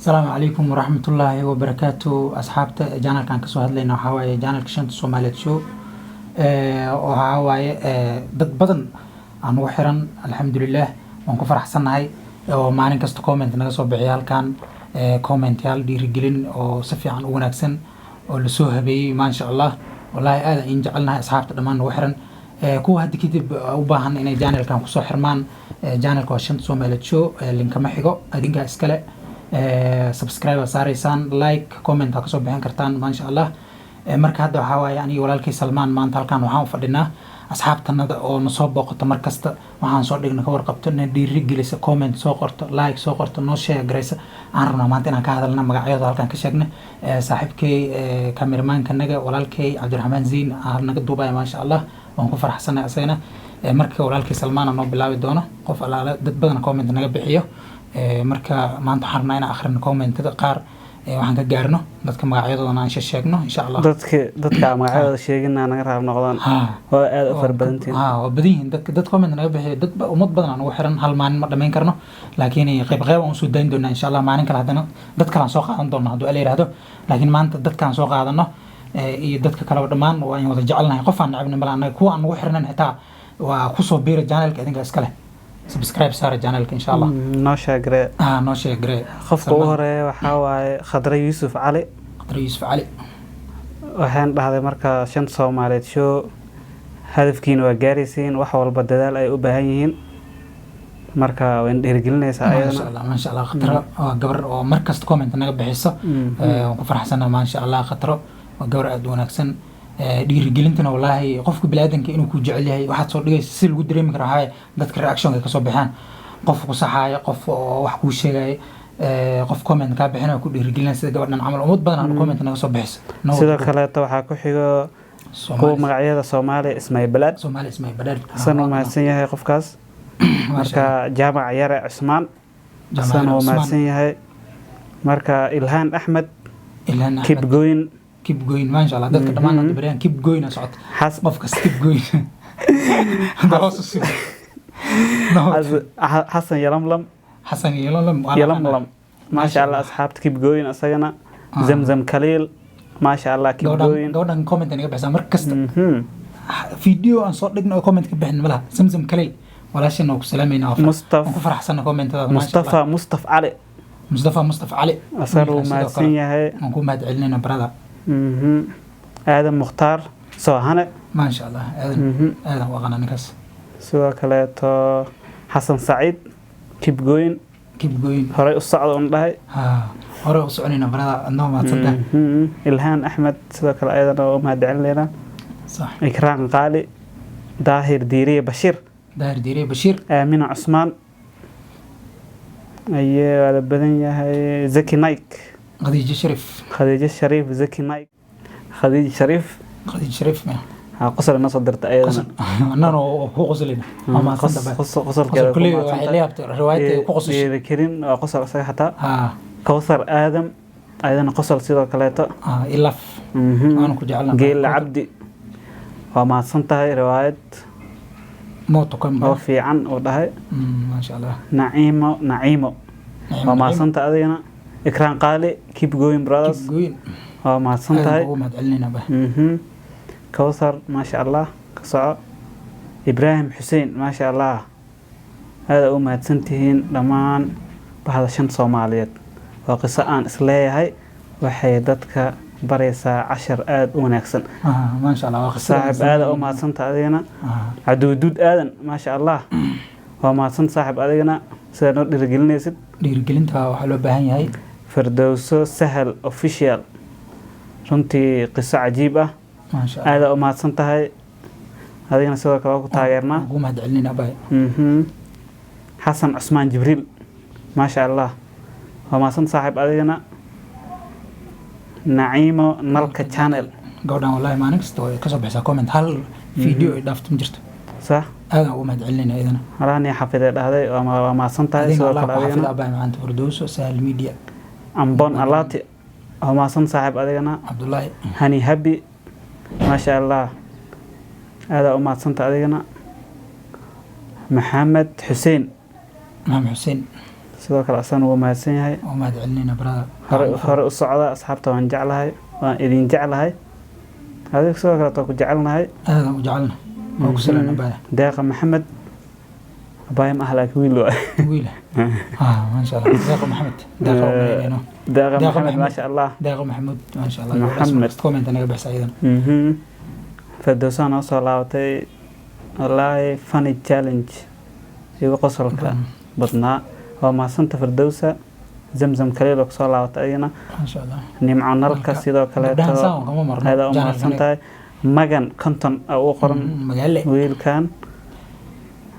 السلام عليكم ورحمة الله وبركاته أصحابت جانل كان كسو هادلينا وحاواي جانل كشنت سوماليت شو وحاواي dad badan aan ugu xiran alxamdulilah waan ku faraxsanahay oo maalin kasta comment naga soo bixiya halkan comment yaal dhiirigelin oo si fiican u wanaagsan oo la soo habeeyay maasha Allah wallahi aad aan jecelnahay asxaabta dhamaan ugu xiran kuwa hadda kadib u baahan inay janelkan ku soo xirmaan janelka waa shanta Soomaaliyeed show linka ma xigo adinka iskale subscribe saaraysan like comment ka soo bixin kartaan maasha Allah marka hadda waxa waay aniga walaalkay Salmaan maanta halkan waxaan u fadhinaa asxaabtanada oo na soo booqato mar kasta waxaan soo dhigna ka warqabto in dhiirigelisa comment soo qorto like soo qorto noo share gareysa aan rabnaa maanta inaan ka hadalna magacyada halkan ka sheegna saaxiibkay cameraman-ka naga walaalkay Cabdiraxmaan Ziin naga duubay maasha Allah waan ku faraxsanahay asayna marka walaalkay Salmaan noo bilaabi doono qof alaala dad badan comment naga bixiyo marka maanta waxaan rabnaa inaan akhrino commentada qaar waxaan ka gaarno dadka magacyadooda aan sheegno insha Allah dadka magacyadooda sheegina naga raab noqdaan oo aad u farbadantiin oo badiyeen dad comment naga bixiyo dad umad badan aan ugu xiran hal maalin ma dhameyn karno laakiin qayb aan soo dayn doonaa insha Allah maalin kale hadana dad kale aan soo qaadan doonaa haduu la yiraahdo laakiin maanta dadkaan soo qaadano iyo dadka kale dhamaan waa in wada jecelnahay qof aan nacabna mal anaga kuwa aan ugu xirnan xitaa waa ku soo biira channelka idinka iskale subscribe saara channelka insha Allah noo sheegre noo sheegre qofka ugu horeeya waxa waaye Khadra Yuusuf Cali waxaan dhahday marka shan Soomaaliyeed show hadafkiina waa gaaraysiin wax walba dadaal ay u baahan yihiin marka waan dhiirigelinaysaa ayadana ma sha Allah Khadra waa gabar oo markasta comment naga bixiso waan ku faraxsanahay ma sha Allah Khadra waa gabar aad u wanaagsan dhiirigelintana wallahi qofka bilaadanka inuu ku jecel yahay waxaad soo dhigaysaa si lagu dareemi karo hay dadka reaction ka soo bixaan qof ku saxaaya qof wax ku sheegay qof comment ka bixinaa ku dhiirigelinaa sida gabadhan camal umad badan aan comment naga soo bixiso sidoo kale waxaa ku xigo kuwa magacyada Soomaali Ismaaciil Balaad sanu mahadsan yahay qofkaas marka jaamac yare Cusmaan sanu mahadsan yahay marka Ilhaan Axmed keep going ما شاء الله dadka dhamaan aan bariyaan keep going socod qofkas keep going حسن يلملم ما شاء الله أصحاب keep going أساقنا زمزم كليل ما شاء الله keep going دودان comment أنا بحث مركز فيديو أن صوت لقنا comment كبحن ملها زمزم كليل ولا شيء نوك سلامينا مصطفى حسن comment مصطفى علي أصاروا ما سنية نكون ما تعلننا برادا آدم مختار سوهانة ما شاء الله آدم وغنى نكس سوا كلاته حسن سعيد keep going هراء الصعد والله هراء الصعدين برادا النوم هتصدق إلهان أحمد سوا كلا أيضا وما دعنا لنا صح إكرام قالي داهر ديري بشير آمين عثمان أيه على بدنيا هاي زكي نايك خديجة شريف زكي نايك خديجة شريف قصر الناس صدرت أيضا أنا هو قصلنا ما قصر كذا كل واحد رواية قصص ذكرين قصر صحته كوثر آدم أيضا قصر سيرة كلاته إلف أنا كنت جعلنا جيل عبدي وما صنتها رواية موتو كم في عن وده ما شاء الله نعيمة وما صنتها أيضا إكرام قالي keep going brothers ما صنتها هو ما دعلنا به كوثر ما شاء الله كسعة إبراهيم حسين ما شاء الله هذا ما تسنتهين لمان بهذا شن صوماليات وقصة آن إسلام هاي وحيدتك بريسة 10 آد ونكسن ما شاء الله صاحب آد وما تسنت أدينا عدود آدن ما شاء الله وما تسنت صاحب أدينا سنور ديرجلني سد ديرجلنتها وحلو بهاي هاي فردوسو سهل official runtii qiso cajiib ah ما شاء الله aad u mahadsan tahay adigana sidoo kale ku taageernaa ugu mahad celinayna bay Xasan Cusmaan Jibriil ma sha Allah waa mahadsan saaxiib adigana Naciimo Nalka channel gowdhan wallahi ma nagsto ka soo bixisa comment hal video ay dhaaftum jirto صح aad ugu mahad celinayna idana halaani xafiday dhahday waa mahadsan tahay sidoo kale adigana bay maanta Firdawso Sahal Media ambon alaati ما صن صاحب أدينا عبد الله هني هبي ما شاء الله هذا ما صنت أدينا محمد حسين sidoo kale asana wuu mahadsan yahay وما تعلنينا برا hore u socda asxaabta waan jeclahay waan idin jeclahay adiga sidoo kale ku jecelnahay هذا وجعلنا وكسلنا بايا deeqa maxamed abaayam ah laakiin wiil waa ويله ما شاء الله داقو محمد داقو منينو deeqa deeqa maxamed maxamed. maasha allah داقو محمود ما شاء الله محمد. كومنت انا بحث ايضا fardowsa noo soo laabatay wallaahi funny challenge igu qosolka badnaa waa mahadsanta fardowsa zamzam kaliil oo kusoo laabatay ayana ما شاء الله nimco nalka sidoo kaleeto gabdhahan saan kama marno aada u mahadsan tahay magan konton u qoran magaale wiilkan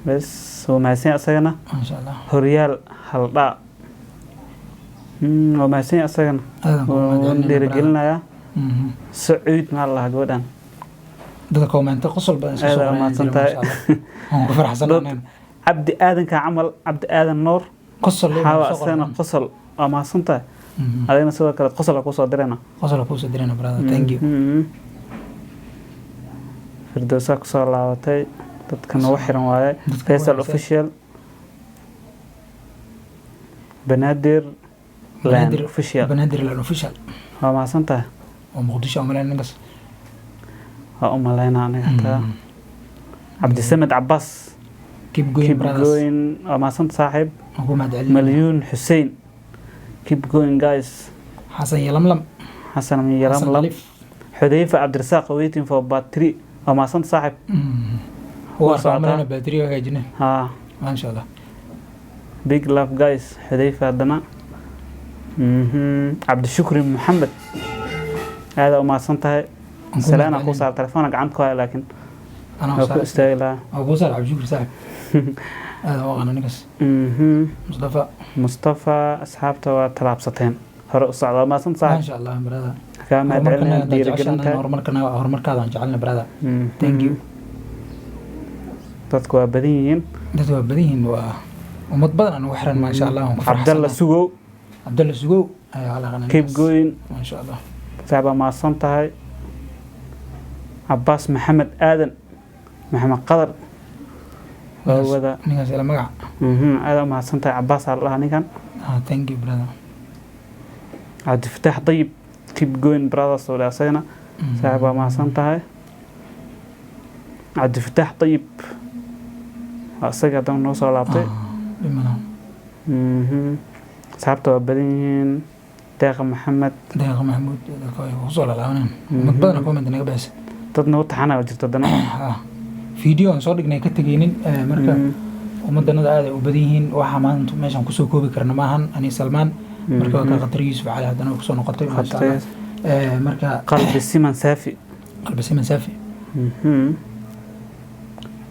bes wuu mahadsan yahay asagana ما شاء الله horyaal haldhaa wuu mahadsan yahay asagana هذا wuu dhiirigelinayaa sacuud maa la lahaa gabadhan dadka كومنت قصل بان aada u mahadsan tahay هم فرحسن cabdi aadanka camal cabdi aadan nuur قصل xaawa asagana qosol waa mahadsan tahay adigana sidoo kale qosol aa kusoo dirayna قصل كوسا درينا برادر ثانك يو firdowsa kusoo laabatay dadka nagu xiran waaye Dadka faisal waa official banaadir land official بنادر الاوفيشال waa mahadsan tahay ومقدش عملنا نقص waa u malaynaa aniga hataa cabdisamed cabaas كيب جوين keep برادرز going waa mahadsan saaxiib اقول ما دعلي مليون حسين keep going guys حسن يلملم حسن من يرام حسن لم غليف حذيفة عبد الرزاق waiting for part 3 waa mahadsan saaxiib هو وصعدها. عملنا باتري وجنة ها ما شاء الله big love guys حذيفة haddana عبد الشكر محمد هذا وما صنتها سلام أخو صار تلفونك عندك لكن انا أكو وصار استغلا ابو صار عبد الشكر صاحب هذا هو انا نقص مصطفى مصطفى أصحابته وتلابستين هرؤ الصعدة ما صنت ما صاحب شاء الله برادر كان هرمركنا مدعنا دير قلنتا هرمركنا جعلنا برادر ثانك يو dadku waa badan yihiin dad waa badan yihiin waa ummad badan aan ugu xiran ma sha Allah Cabdalla Sugow Cabdalla Sugow ayaa la qanay keep going ma sha Allah saaba ma san tahay Abbas Maxamed Aadan Maxamed Qadar wada ninkaas ila magac aada ma san tahay Abbas Allah ninkan thank you brother عبد الفتاح طيب keep going brothers ولا سينا saaba ma san tahay عبد الفتاح طيب asaga haddana noo soo laabtay saabta waa badan yihiin deeqa maxamed deeqa maxamuud kusoo lalaabanayn ummad badan comment naga baxsa dadna u taxana waa jirta haddana video aan soo dhignay ka tegeynin marka ummadanada aad ay u badan yihiin waxaa maanta meeshaan kusoo koobi karna maahan ani salmaan marka waa ka khatar yuusuf cali haddana kusoo noqotay maasha Allah marka qalbi siman saafi qalbi siman saafi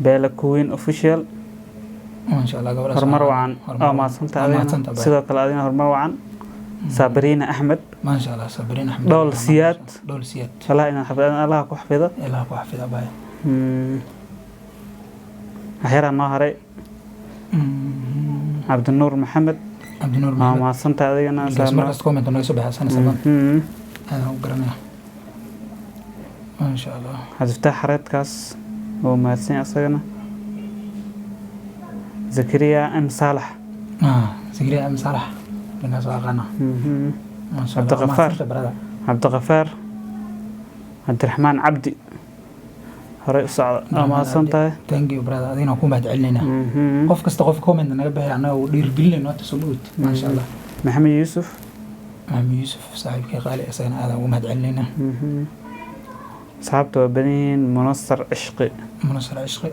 beela kuweyn official ما شاء الله قبل horumar wacan oo maadsanta adina sidoo kale adina horumar wacan saabiriina axmed ما شاء الله صابرين احمد دول سياد دول سياد والله inaan xafidaan allah ku xafido الله ku xafido baay axyara noo haray cabdinuur maxamed cabdinuur maxamed maadsanta adigana markas comment naga soo baxay sana saban aan u garanaya ما شاء الله cabdifataax xareedkaas oo maadsan asagana زكريا ام صالح زكريا ام صالح الناس واقعنا ما شاء عبد الله الغفار عبد الغفار عبد الرحمن عبدي هري صعد ما صنتها ثانك يو براذر ادينا كون بعد علينا قف كستا قف كومنت naga baxay anaga oo dhiir gelin oo tasawuud ما شاء الله محمد يوسف محمد يوسف صاحبك غالي اسنا هذا ومهد علينا صاحبته بنين منصر عشقي منصر عشقي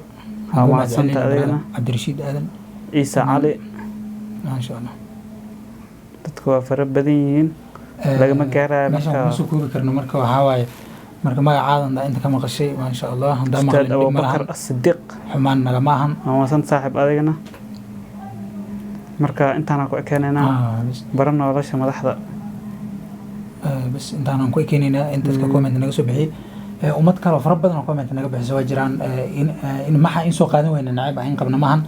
ما صنت أدينا عبد الرشيد آدم عيسى علي ما شاء الله dadku fara badan yihiin lagama gaarayo marka soo koobi karno marka waxa waaye marka magacaadan inta ka maqashay ma sha Allah hada Ustaad Abu Bakar As-Siddiq xumaan naga maahan ama san saaxib adigana marka intaan ku ekeenayna baran nolosha madaxda bas intaan ku ekeenayna inta ka comment naga soo bixi ummad kale fara badan oo comment naga bixisay waa jiraan in maxa in soo qaadan weyna nacib aan qabna maahan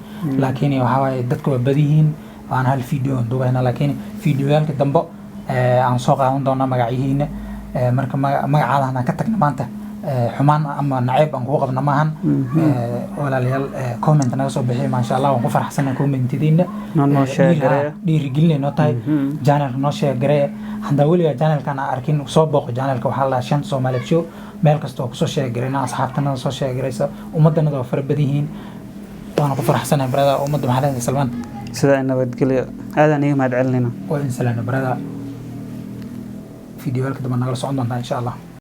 laakiin waxa waaye dadku waa badan yihiin aan hal video duubeyna laakiin videoyalka dambe aan soo qaadan doona magacihiina marka magacaada aan ka tagna maanta xumaan ama nacayb aan kugu qabna maahan walaalayaal comment naga soo bixiya maasha Allah waan ku faraxsanahay commentadiina noo sheegay dhiirigelin noo tahay channel noo sheegay handa waliga channelkan arkin soo booqo channelka waxa la shan Soomaali show meel kasta oo ku soo sheegayna asxaabtana soo sheegaysa ummadana oo farbadihiin waan ku faraxsanahay brada ummadda maxalada Salman sida nabadgelyo aadan iga mahad celinayna waa in salaana brada فيديوهات كده من نقل صعود insha Allah